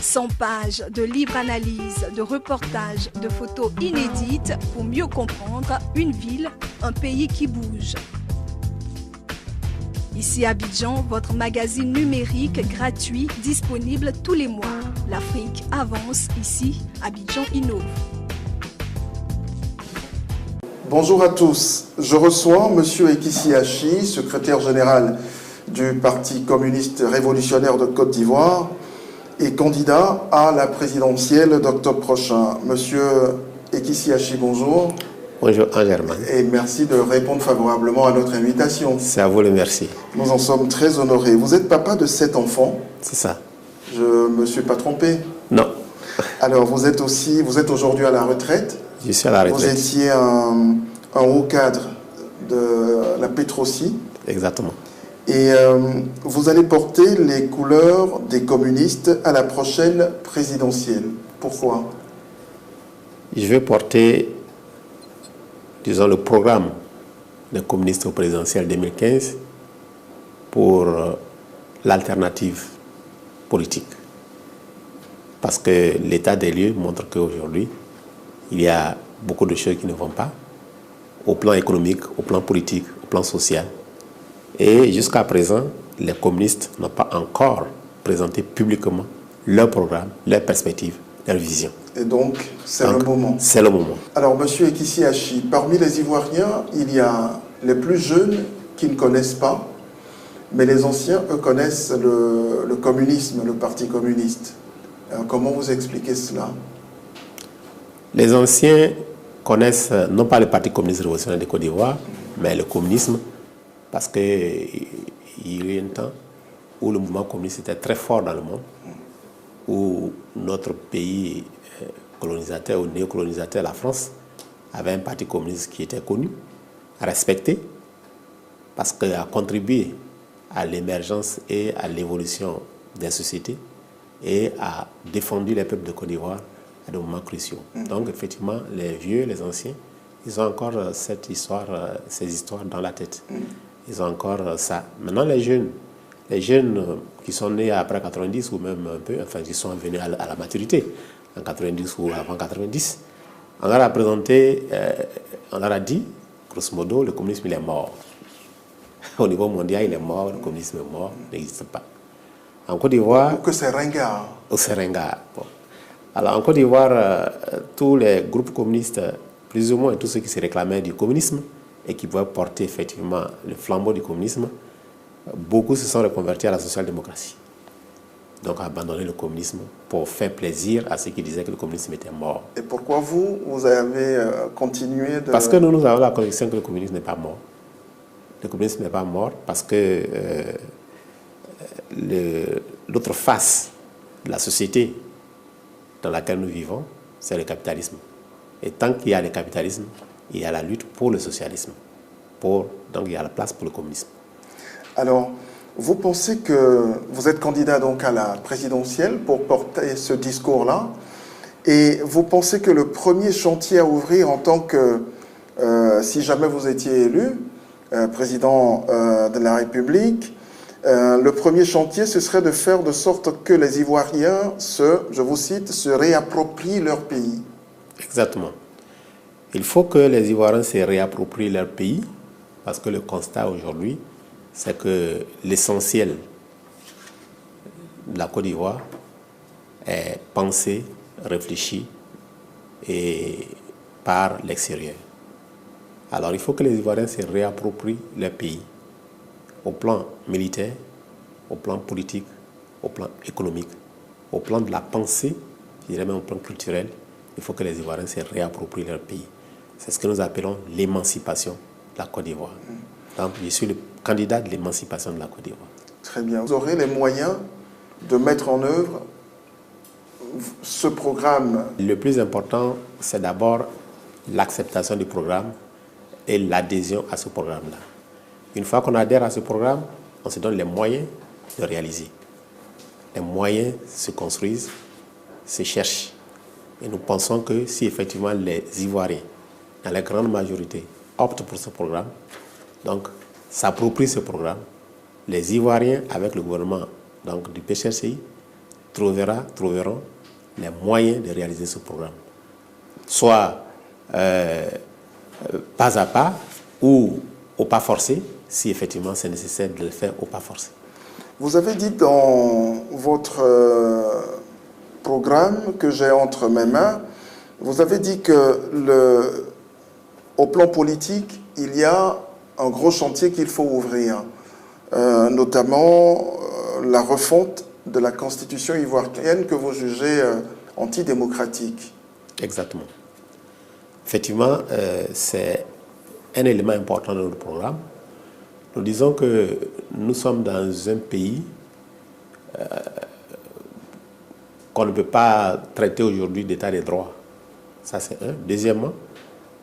100 pages de livres analyses, de reportages, de photos inédites pour mieux comprendre une ville, un pays qui bouge. Ici Abidjan, votre magazine numérique gratuit disponible tous les mois. L'Afrique avance, ici Abidjan innove. Bonjour à tous. Je reçois M. Ekissi Achi, secrétaire général du Parti communiste révolutionnaire de Côte d'Ivoire et candidat à la présidentielle d'octobre prochain. Monsieur Ekissi Achi, bonjour. Bonjour Angerman. Et merci de répondre favorablement à notre invitation. C'est à vous le merci. Nous en sommes très honorés. Vous êtes papa de 7 enfants. C'est ça. Je ne me suis pas trompé? Non. Alors vous êtes aujourd'hui à la retraite. Je suis à la retraite. Vous étiez un haut cadre de la Petrosi. Exactement. Et vous allez porter les couleurs des communistes à la prochaine présidentielle. Pourquoi? Je vais porter, disons, le programme des communistes au présidentiel 2015 pour l'alternative politique. Parce que l'état des lieux montre qu'aujourd'hui, il y a beaucoup de choses qui ne vont pas, au plan économique, au plan politique, au plan social. Et jusqu'à présent, les communistes n'ont pas encore présenté publiquement leur programme, leurs perspectives, leurs visions. Et donc, c'est le moment. C'est le moment. Alors, monsieur Ekissi Achi, parmi les Ivoiriens, il y a les plus jeunes qui ne connaissent pas, mais les anciens, eux, connaissent le communisme, le Parti communiste. Alors, comment vous expliquez cela? Les anciens connaissent non pas le Parti communiste révolutionnaire de Côte d'Ivoire, mais le communisme, parce qu'il y a eu un temps où le mouvement communiste était très fort dans le monde, où notre pays colonisateur ou néocolonisateur, la France, avait un parti communiste qui était connu, respecté, parce qu'il a contribué à l'émergence et à l'évolution des sociétés et a défendu les peuples de Côte d'Ivoire à des moments cruciaux. Donc effectivement, les vieux, les anciens, ils ont encore ces histoires dans la tête. Ils ont encore ça. Maintenant, les jeunes qui sont nés après 90 ou même un peu, enfin, qui sont venus à la maturité, en 90 ou avant 90, on leur a présenté, on leur a dit, grosso modo, le communisme, il est mort. Au niveau mondial, il est mort, le communisme est mort, il n'existe pas. En Côte d'Ivoire... Ou que c'est ringard. Ou c'est ringard. Bon. Alors, en Côte d'Ivoire, tous les groupes communistes, plus ou moins tous ceux qui se réclamaient du communisme, et qui pouvaient porter effectivement le flambeau du communisme, beaucoup se sont reconvertis à la social-démocratie. Donc abandonner le communisme pour faire plaisir à ceux qui disaient que le communisme était mort. Et pourquoi vous avez continué de... Parce que nous avons la conviction que le communisme n'est pas mort. Le communisme n'est pas mort parce que l'autre face de la société dans laquelle nous vivons, c'est le capitalisme. Et tant qu'il y a le capitalisme, il y a la lutte pour le socialisme. Donc il y a la place pour le communisme. Alors, vous pensez que vous êtes candidat donc à la présidentielle pour porter ce discours-là, et vous pensez que le premier chantier à ouvrir en tant que, si jamais vous étiez élu, président de la République, le premier chantier, ce serait de faire de sorte que les Ivoiriens, je vous cite, se réapproprient leur pays. Exactement. Il faut que les Ivoiriens se réapproprient leur pays, parce que le constat aujourd'hui, c'est que l'essentiel de la Côte d'Ivoire est pensé, réfléchi et par l'extérieur. Alors il faut que les Ivoiriens se réapproprient leur pays, au plan militaire, au plan politique, au plan économique, au plan de la pensée, je dirais même au plan culturel. Il faut que les Ivoiriens se réapproprient leur pays. C'est ce que nous appelons l'émancipation de la Côte d'Ivoire. Donc, je suis le candidat de l'émancipation de la Côte d'Ivoire. Très bien. Vous aurez les moyens de mettre en œuvre ce programme? Le plus important, c'est d'abord l'acceptation du programme et l'adhésion à ce programme-là. Une fois qu'on adhère à ce programme, on se donne les moyens de réaliser. Les moyens se construisent, se cherchent. Et nous pensons que si effectivement les Ivoiriens, dans la grande majorité, optent pour ce programme, donc s'approprient ce programme, les Ivoiriens, avec le gouvernement donc, du PCRCI, trouveront les moyens de réaliser ce programme. Soit pas à pas ou au pas forcé, si effectivement c'est nécessaire de le faire au pas forcé. Vous avez dit dans votre programme que j'ai entre mes mains, vous avez dit que au plan politique, il y a un gros chantier qu'il faut ouvrir, notamment la refonte de la constitution ivoirienne que vous jugez antidémocratique. Exactement. Effectivement, c'est un élément important de notre programme. Nous disons que nous sommes dans un pays qu'on ne peut pas traiter aujourd'hui d'état de droit. Ça, c'est un. Deuxièmement,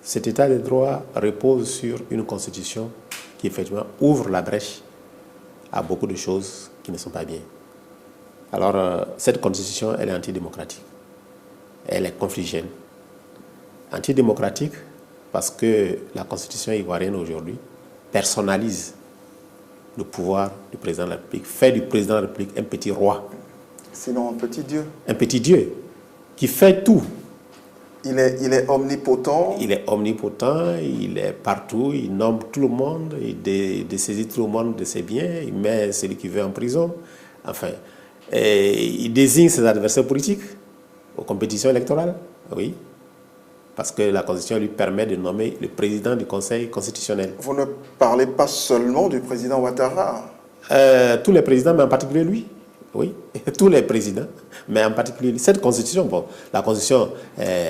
cet état de droit repose sur une constitution qui, effectivement, ouvre la brèche à beaucoup de choses qui ne sont pas bien. Alors, cette constitution, elle est antidémocratique. Elle est confligène. Antidémocratique parce que la constitution ivoirienne aujourd'hui personnalise le pouvoir du président de la République, fait du président de la République un petit roi. Sinon un petit dieu. Un petit dieu qui fait tout. Il est omnipotent. Il est omnipotent, il est partout, il nomme tout le monde, il dessaisit tout le monde de ses biens, il met celui qui veut en prison. Enfin, il désigne ses adversaires politiques aux compétitions électorales. Oui. Parce que la Constitution lui permet de nommer le président du Conseil constitutionnel. Vous ne parlez pas seulement du président Ouattara. Tous les présidents, mais en particulier lui. Oui, tous les présidents, mais en particulier lui. Cette Constitution, bon, la Constitution...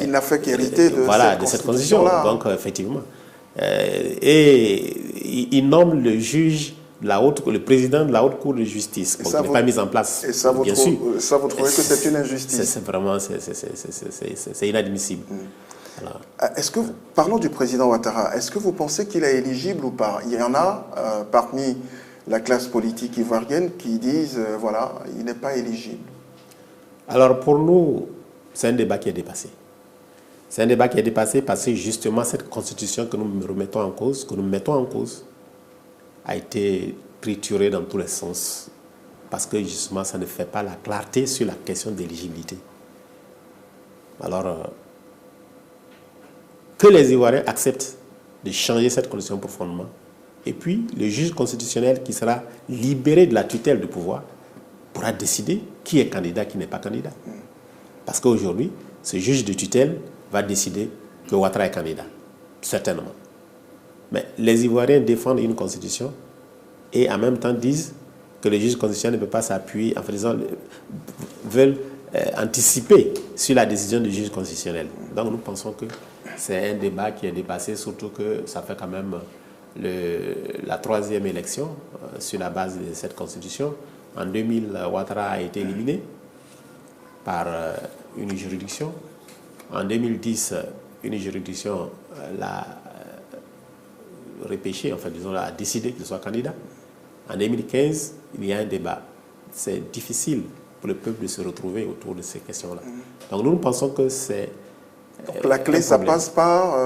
il n'a fait qu'hériter de cette Constitution-là. Donc, effectivement. Et il nomme le juge, le président de la Haute Cour de justice, qui n'est pas mis en place. Et ça, bien sûr. Ça, vous trouvez que c'est une injustice? C'est vraiment, c'est inadmissible. Parlons du président Ouattara. Est-ce que vous pensez qu'il est éligible ou pas? Il y en a parmi la classe politique ivoirienne qui disent, voilà, il n'est pas éligible. Alors pour nous, c'est un débat qui est dépassé. C'est un débat qui est dépassé parce que justement cette constitution que nous remettons en cause, a été triturée dans tous les sens. Parce que justement, ça ne fait pas la clarté sur la question d'éligibilité. Alors, que les Ivoiriens acceptent de changer cette constitution profondément. Et puis, le juge constitutionnel qui sera libéré de la tutelle du pouvoir pourra décider qui est candidat, qui n'est pas candidat. Parce qu'aujourd'hui, ce juge de tutelle va décider que Ouattara est candidat, certainement. Mais les Ivoiriens défendent une constitution et en même temps disent que le juge constitutionnel ne peut pas s'appuyer, veulent anticiper sur la décision du juge constitutionnel. Donc nous pensons que c'est un débat qui est dépassé, surtout que ça fait quand même la troisième élection sur la base de cette constitution. En 2000, Ouattara a été éliminé par une juridiction. En 2010, une juridiction l'a repêché, enfin disons, a décidé qu'il soit candidat. En 2015, il y a un débat. C'est difficile pour le peuple de se retrouver autour de ces questions-là. Donc nous pensons que c'est... Donc la clé, ça passe par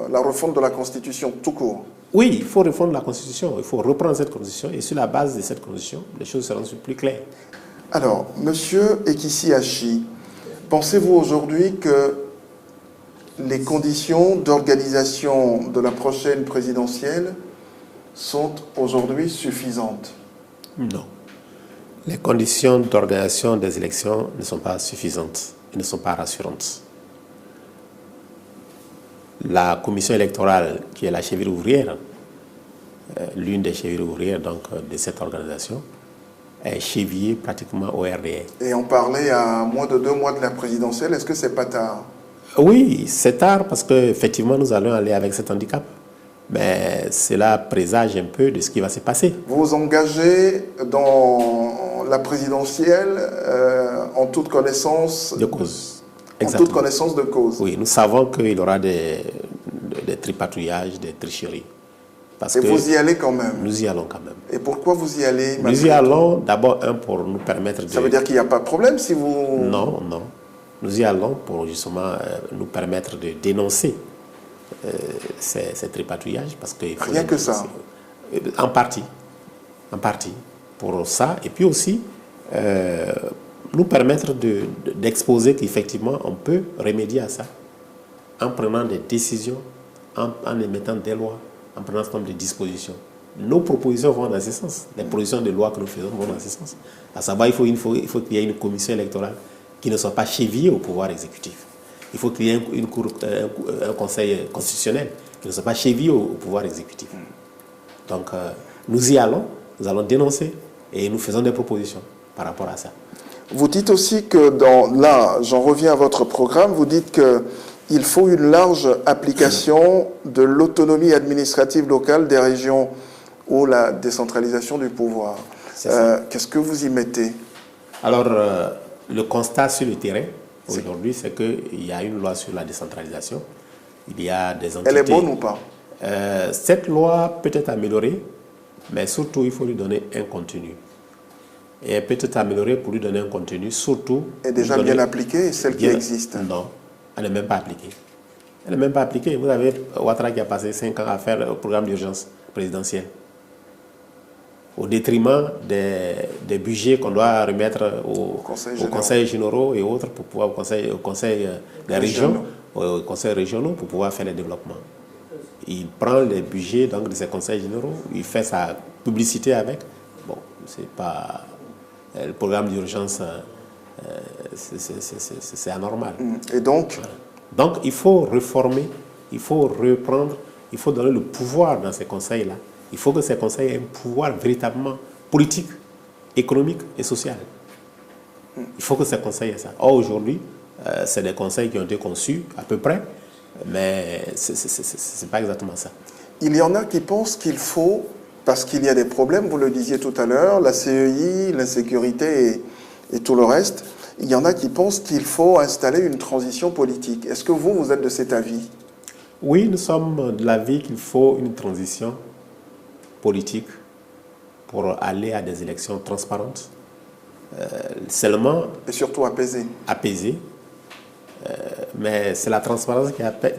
la refonte de la Constitution tout court. Oui, il faut refondre la Constitution. Il faut reprendre cette Constitution et sur la base de cette Constitution, les choses seront plus claires. Alors, Monsieur Ekissi Achi, pensez-vous aujourd'hui que les conditions d'organisation de la prochaine présidentielle sont aujourd'hui suffisantes? Non. Les conditions d'organisation des élections ne sont pas suffisantes et ne sont pas rassurantes. La commission électorale, qui est la cheville ouvrière, l'une des chevilles ouvrières donc, de cette organisation, est chevillée pratiquement au RDR. Et on parlait à moins de 2 mois de la présidentielle, est-ce que c'est pas tard? Oui, c'est tard parce qu'effectivement nous allons aller avec cet handicap. mais cela présage un peu de ce qui va se passer. Vous vous engagez dans la présidentielle en toute connaissance de cause. En toute connaissance de cause. Oui, nous savons qu'il y aura des tripatouillages, des tricheries. Et vous y allez quand même? Nous y allons quand même. Et pourquoi vous y allez? Nous y allons d'abord, pour nous permettre de... Ça veut dire qu'il n'y a pas de problème si vous... Non, non. Nous y allons pour justement nous permettre de dénoncer ces tripatouillages. Parce que rien que ça? En partie. En partie. Pour ça. Et puis aussi, nous permettre d'exposer qu'effectivement, on peut remédier à ça en prenant des décisions, en émettant des lois, en prenant un certain nombre de dispositions. Nos propositions vont dans ce sens. Les propositions de loi que nous faisons vont dans ce sens. À savoir, il faut qu'il y ait une commission électorale qui ne soit pas chevillée au pouvoir exécutif. Il faut qu'il y ait un conseil constitutionnel qui ne soit pas chevillé au pouvoir exécutif. Donc, nous y allons, nous allons dénoncer et nous faisons des propositions par rapport à ça. Vous dites aussi que là, j'en reviens à votre programme, vous dites qu'il faut une large application de l'autonomie administrative locale des régions ou la décentralisation du pouvoir. Qu'est-ce que vous y mettez? Alors, le constat sur le terrain aujourd'hui, c'est qu'il y a une loi sur la décentralisation. Il y a des entités... Elle est bonne ou pas? Cette loi peut être améliorée, mais surtout, il faut lui donner un contenu. Et elle peut être améliorée pour lui donner un contenu, surtout... Elle est déjà bien appliquée, celle qui existe? Non, elle n'est même pas appliquée. Elle n'est même pas appliquée. Vous avez Ouattara qui a passé 5 ans à faire le programme d'urgence présidentiel, au détriment des budgets qu'on doit remettre au conseil généraux et autres, pour pouvoir, au conseil des régions, aux conseils régionaux, pour pouvoir faire le développement. Il prend les budgets donc, de ces conseils généraux, il fait sa publicité avec. Bon, c'est pas... Le programme d'urgence, c'est anormal. Et donc voilà. Donc, il faut réformer, il faut reprendre, il faut donner le pouvoir dans ces conseils-là. Il faut que ces conseils aient un pouvoir véritablement politique, économique et social. Il faut que ces conseils aient ça. Or, aujourd'hui, c'est des conseils qui ont été conçus à peu près, mais ce n'est pas exactement ça. Il y en a qui pensent qu'il faut, parce qu'il y a des problèmes, vous le disiez tout à l'heure, la CEI, l'insécurité et tout le reste, il y en a qui pensent qu'il faut installer une transition politique. Est-ce que vous êtes de cet avis? Oui, nous sommes de l'avis qu'il faut une transition politique pour aller à des élections transparentes, seulement... Et surtout apaisées. Apaisées. Mais c'est la transparence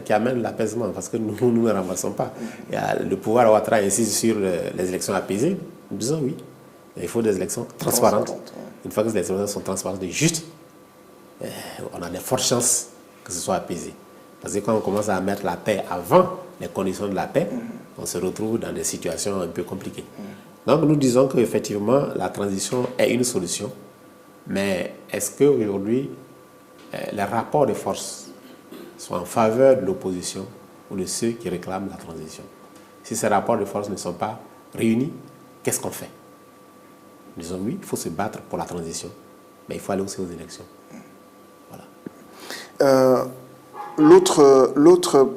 qui amène l'apaisement, parce que nous ne renversons pas. Le pouvoir Ouattara insiste sur les élections apaisées. Nous disons oui, il faut des élections transparentes. Une fois que les élections sont transparentes et justes, on a de fortes chances que ce soit apaisé. Parce que quand on commence à mettre la paix avant les conditions de la paix, on se retrouve dans des situations un peu compliquées. Donc nous disons qu'effectivement, la transition est une solution, mais est-ce qu'aujourd'hui, les rapports de force sont en faveur de l'opposition ou de ceux qui réclament la transition? Si ces rapports de force ne sont pas réunis, qu'est-ce qu'on fait? Nous disons oui, il faut se battre pour la transition, mais il faut aller aussi aux élections. Voilà. L'autre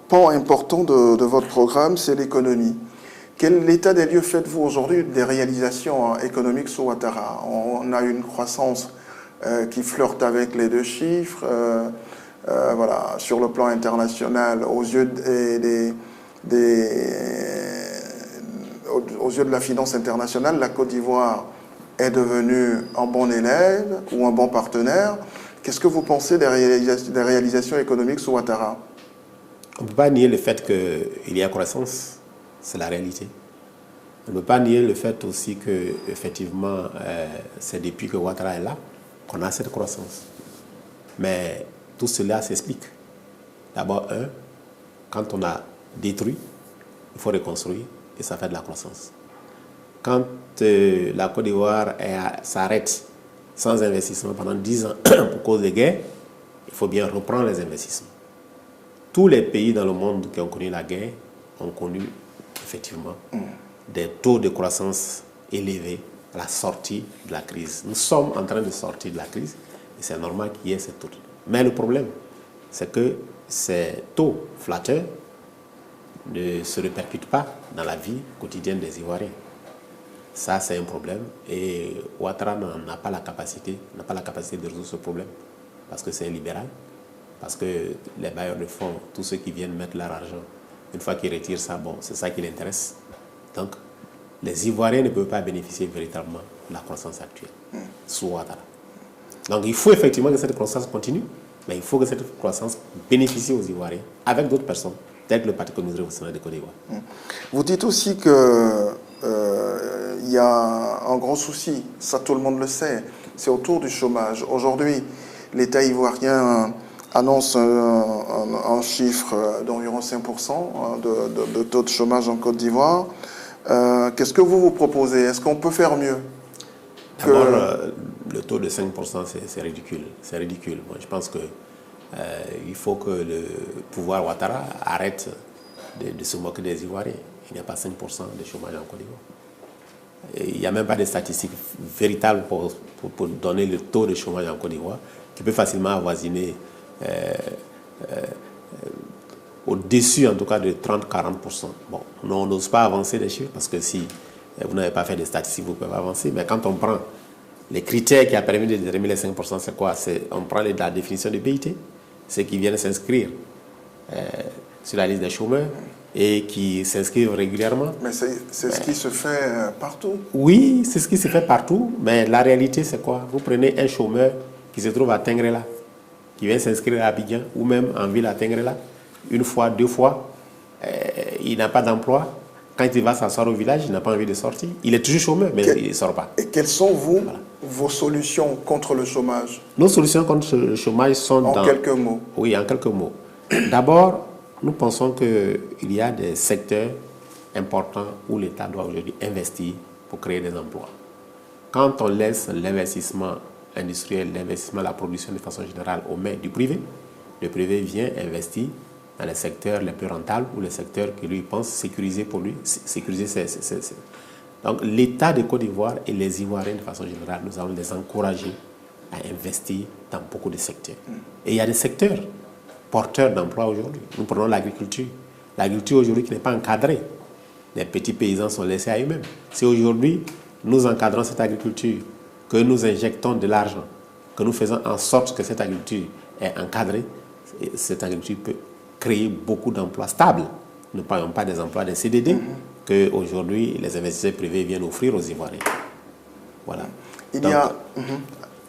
pan important de votre programme, c'est l'économie. Quel état des lieux faites-vous aujourd'hui des réalisations économiques sous Ouattara? On a une croissance qui flirte avec les 2 chiffres. Voilà, sur le plan international, aux yeux de la finance internationale, la Côte d'Ivoire est devenue un bon élève ou un bon partenaire. Qu'est-ce que vous pensez des réalisations économiques sous Ouattara? On ne peut pas nier le fait qu'il y a croissance, c'est la réalité. On ne peut pas nier le fait aussi que, effectivement, c'est depuis que Ouattara est là qu'on a cette croissance. Mais tout cela s'explique. D'abord, quand on a détruit, il faut reconstruire et ça fait de la croissance. Quand la Côte d'Ivoire s'arrête sans investissement pendant 10 ans pour cause des guerres, il faut bien reprendre les investissements. Tous les pays dans le monde qui ont connu la guerre ont connu effectivement des taux de croissance élevés à la sortie de la crise. Nous sommes en train de sortir de la crise et c'est normal qu'il y ait ces taux. Mais le problème, c'est que ces taux flatteurs ne se répercute pas dans la vie quotidienne des Ivoiriens. Ça, c'est un problème. Et Ouattara n'a pas la capacité de résoudre ce problème. Parce que c'est un libéral. Parce que les bailleurs de fonds, tous ceux qui viennent mettre leur argent, une fois qu'ils retirent ça, bon, c'est ça qui l'intéresse. Donc, les Ivoiriens ne peuvent pas bénéficier véritablement de la croissance actuelle sous Ouattara. Donc, il faut effectivement que cette croissance continue, mais il faut que cette croissance bénéficie aux Ivoiriens avec d'autres personnes, telles que le Parti communiste révolutionnaire de Côte d'Ivoire. Vous dites aussi que il y a un gros souci, ça tout le monde le sait, c'est autour du chômage. Aujourd'hui, l'État ivoirien annonce un chiffre d'environ 5% de taux de chômage en Côte d'Ivoire. Qu'est-ce que vous proposez? Est-ce qu'on peut faire mieux? D'abord, le taux de 5%, c'est ridicule. C'est ridicule. Moi, je pense que il faut que le pouvoir Ouattara arrête de se moquer des Ivoiriens. Il n'y a pas 5% de chômage en Côte d'Ivoire. Il n'y a même pas de statistiques véritables pour donner le taux de chômage en Côte d'Ivoire, qui peut facilement avoisiner au-dessus, en tout cas, de 30-40%. Bon, on n'ose pas avancer les chiffres parce que si vous n'avez pas fait de statistiques, vous ne pouvez pas avancer. Mais quand on prend les critères qui ont permis de déterminer les 5%, c'est quoi? On prend la définition de BIT, ceux qui viennent s'inscrire sur la liste des chômeurs et qui s'inscrivent régulièrement. Mais c'est ce qui se fait partout. Oui, c'est ce qui se fait partout, mais la réalité, c'est quoi? Vous prenez un chômeur qui se trouve à Tengrela, qui vient s'inscrire à Abidjan ou même en ville à Tengrela, une fois, deux fois, il n'a pas d'emploi. Quand il va s'asseoir au village, il n'a pas envie de sortir. Il est toujours chômeur, mais il ne sort pas. Et quelles sont, vos solutions contre le chômage? Nos solutions contre le chômage sont En quelques mots. Oui, en quelques mots. D'abord, nous pensons qu'il y a des secteurs importants où l'État doit aujourd'hui investir pour créer des emplois. Quand on laisse l'investissement industriel, l'investissement, la production de façon générale aux mains du privé, le privé vient investir dans les secteurs les plus rentables ou les secteurs que lui pense sécuriser pour lui, sécuriser ses. Donc l'État de Côte d'Ivoire et les Ivoiriens de façon générale, nous allons les encourager à investir dans beaucoup de secteurs. Et il y a des secteurs porteurs d'emplois aujourd'hui. Nous prenons l'agriculture. L'agriculture aujourd'hui qui n'est pas encadrée. Les petits paysans sont laissés à eux-mêmes. Si aujourd'hui nous encadrons cette agriculture, que nous injectons de l'argent, que nous faisons en sorte que cette agriculture est encadrée, cette agriculture peut créer beaucoup d'emplois stables. Nous ne parlons pas des emplois des CDD qu'aujourd'hui les investisseurs privés viennent offrir aux Ivoiriens. Voilà.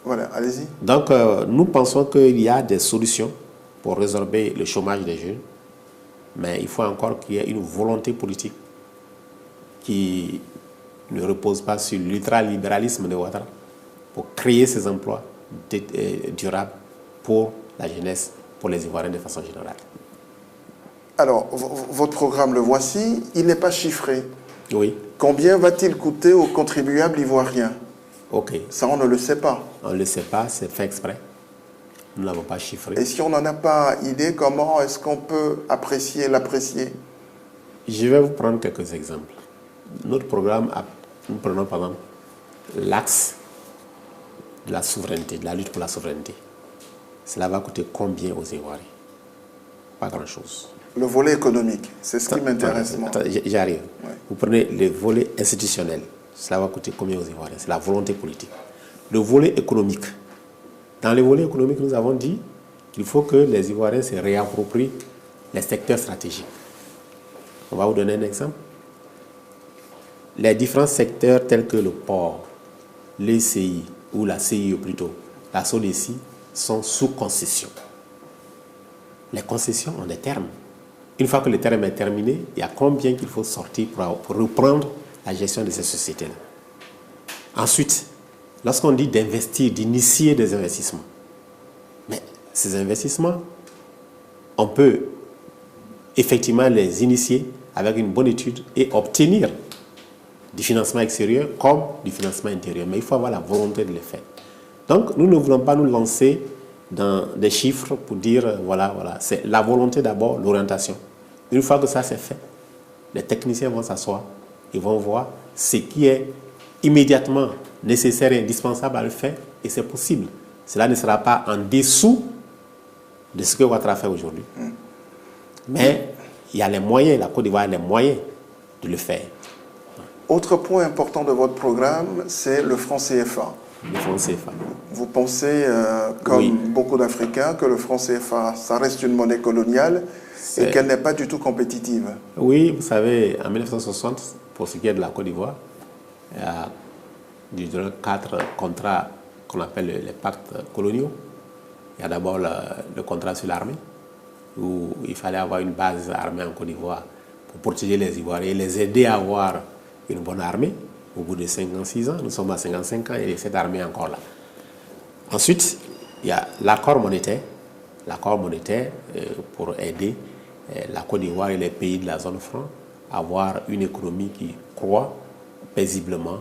Voilà, allez-y. Donc, nous pensons qu'il y a des solutions pour résorber le chômage des jeunes, mais il faut encore qu'il y ait une volonté politique qui ne repose pas sur l'ultralibéralisme de Ouattara pour créer ces emplois durables pour la jeunesse, pour les Ivoiriens de façon générale. Alors, votre programme, le voici, il n'est pas chiffré. Oui. Combien va-t-il coûter aux contribuables ivoiriens? Ok. Ça, on ne le sait pas. On ne le sait pas, c'est fait exprès. Nous ne l'avons pas chiffré. Et si on n'en a pas idée, comment est-ce qu'on peut l'apprécier? Je vais vous prendre quelques exemples. Notre programme, nous prenons par exemple l'axe de la souveraineté, de la lutte pour la souveraineté. Cela va coûter combien aux Ivoiriens? Pas grand-chose. Le volet économique, c'est ce qui m'intéresse. J'arrive. Ouais. Vous prenez le volet institutionnel. Cela va coûter combien aux Ivoiriens? C'est la volonté politique. Le volet économique. Dans le volet économique, nous avons dit qu'il faut que les Ivoiriens se réapproprient les secteurs stratégiques. On va vous donner un exemple. Les différents secteurs tels que le port, l'ECI ou la CIE plutôt, la SODECI, sont sous concession. Les concessions ont des termes. Une fois que le terme est terminé, il y a combien qu'il faut sortir pour reprendre la gestion de ces sociétés-là. Ensuite, lorsqu'on dit d'investir, d'initier des investissements, mais ces investissements, on peut effectivement les initier avec une bonne étude et obtenir du financement extérieur comme du financement intérieur. Mais il faut avoir la volonté de le faire. Donc, nous ne voulons pas nous lancer dans des chiffres pour dire, voilà. C'est la volonté d'abord, l'orientation. Une fois que ça c'est fait, les techniciens vont s'asseoir, ils vont voir ce qui est immédiatement nécessaire et indispensable à le faire, et c'est possible. Cela ne sera pas en dessous de ce que Ouattara fait aujourd'hui. Mais il y a les moyens, la Côte d'Ivoire a les moyens de le faire. Autre point important de votre programme, c'est le franc CFA. Le franc CFA. Vous pensez, comme beaucoup d'Africains, que le franc CFA, ça reste une monnaie coloniale et qu'elle n'est pas du tout compétitive? Oui, vous savez, en 1960, pour ce qui est de la Côte d'Ivoire, il y a 4 contrats qu'on appelle les pactes coloniaux. Il y a d'abord le contrat sur l'armée, où il fallait avoir une base armée en Côte d'Ivoire pour protéger les Ivoiriens et les aider à avoir une bonne armée. Au bout de 56 ans, nous sommes à 55 ans et cette armée est encore là. Ensuite, il y a l'accord monétaire pour aider la Côte d'Ivoire et les pays de la zone franc à avoir une économie qui croît paisiblement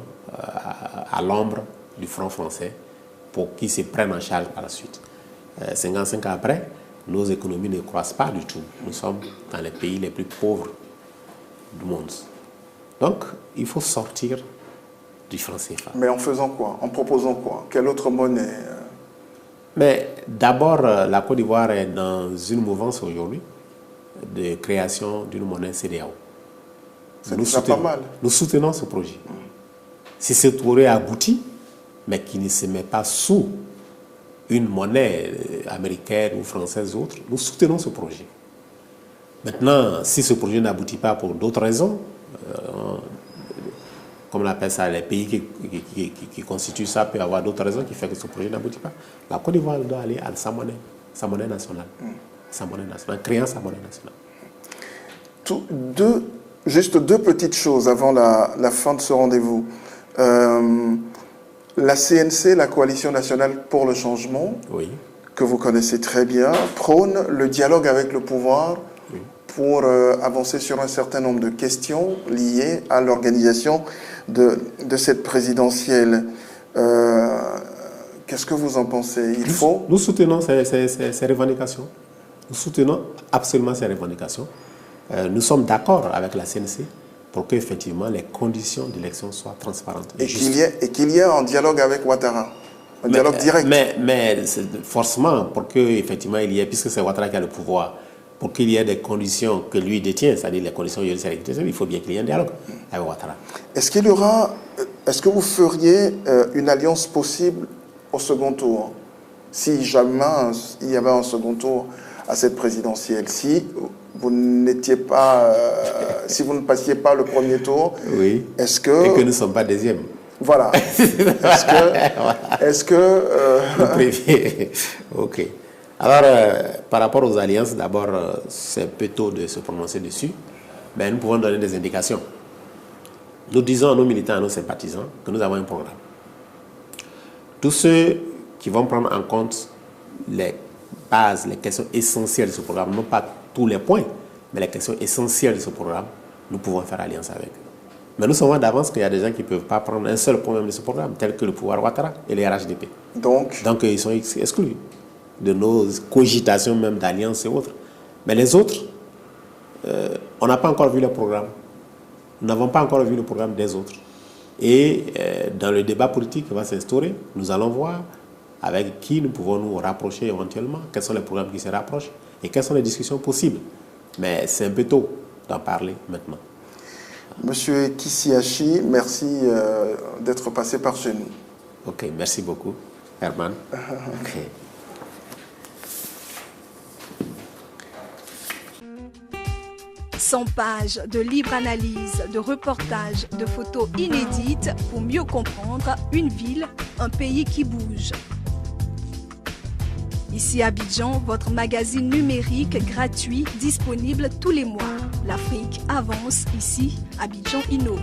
à l'ombre du franc français pour qu'ils se prennent en charge par la suite. 55 ans après, nos économies ne croissent pas du tout. Nous sommes dans les pays les plus pauvres du monde. Donc, il faut sortir du franc CFA. Mais en faisant quoi? En proposant quoi? Quelle autre monnaie? Mais d'abord, la Côte d'Ivoire est dans une mouvance aujourd'hui de création d'une monnaie CEDEAO. C'est déjà pas mal. Nous soutenons ce projet. Si ce projet aboutit, mais qui ne se met pas sous une monnaie américaine ou française ou autre, nous soutenons ce projet. Maintenant, si ce projet n'aboutit pas pour d'autres raisons, comme on appelle ça, les pays qui constituent ça peuvent avoir d'autres raisons qui font que ce projet n'aboutit pas. La Côte d'Ivoire doit aller à sa monnaie nationale. Sa monnaie nationale, créant sa monnaie nationale. Juste deux petites choses avant la fin de ce rendez-vous. La CNC, la Coalition nationale pour le changement, que vous connaissez très bien, prône le dialogue avec le pouvoir pour avancer sur un certain nombre de questions liées à l'organisation de cette présidentielle. Qu'est-ce que vous en pensez? Nous soutenons ces revendications. Nous soutenons absolument ces revendications. Nous sommes d'accord avec la CNC pour qu'effectivement les conditions d'élection soient transparentes. Et qu'il y ait un dialogue avec Ouattara, un dialogue direct. Mais forcément, pour qu'effectivement il y ait, puisque c'est Ouattara qui a le pouvoir, pour qu'il y ait des conditions que lui détient, c'est-à-dire les conditions judiciaires, il faut bien qu'il y ait un dialogue avec Ouattara. Est-ce que vous feriez une alliance possible au second tour, si jamais il y avait un second tour à cette présidentielle, si vous n'étiez pas, si vous ne passiez pas le premier tour, est-ce que... Et que nous ne sommes pas deuxième. Voilà. Est-ce que... Ok. Alors, par rapport aux alliances, d'abord, c'est un peu tôt de se prononcer dessus, mais nous pouvons donner des indications. Nous disons à nos militants, à nos sympathisants, que nous avons un programme. Tous ceux qui vont prendre en compte les bases, les questions essentielles de ce programme, non pas tous les points, mais les questions essentielles de ce programme, nous pouvons faire alliance avec eux. Mais nous savons d'avance qu'il y a des gens qui ne peuvent pas prendre un seul point même de ce programme, tel que le pouvoir Ouattara et les RHDP. Donc ils sont exclus de nos cogitations même d'alliance et autres. Mais les autres, on n'a pas encore vu le programme. Nous n'avons pas encore vu le programme des autres. Et dans le débat politique qui va s'instaurer, nous allons voir avec qui nous pouvons nous rapprocher éventuellement, quels sont les programmes qui se rapprochent et quelles sont les discussions possibles. Mais c'est un peu tôt d'en parler maintenant. Monsieur Kissiachi, merci d'être passé par chez nous. Ok, merci beaucoup, Herman. Okay. 100 pages de libre analyse, de reportages, de photos inédites pour mieux comprendre une ville, un pays qui bouge. Ici Abidjan, votre magazine numérique gratuit disponible tous les mois. L'Afrique avance, ici Abidjan innove.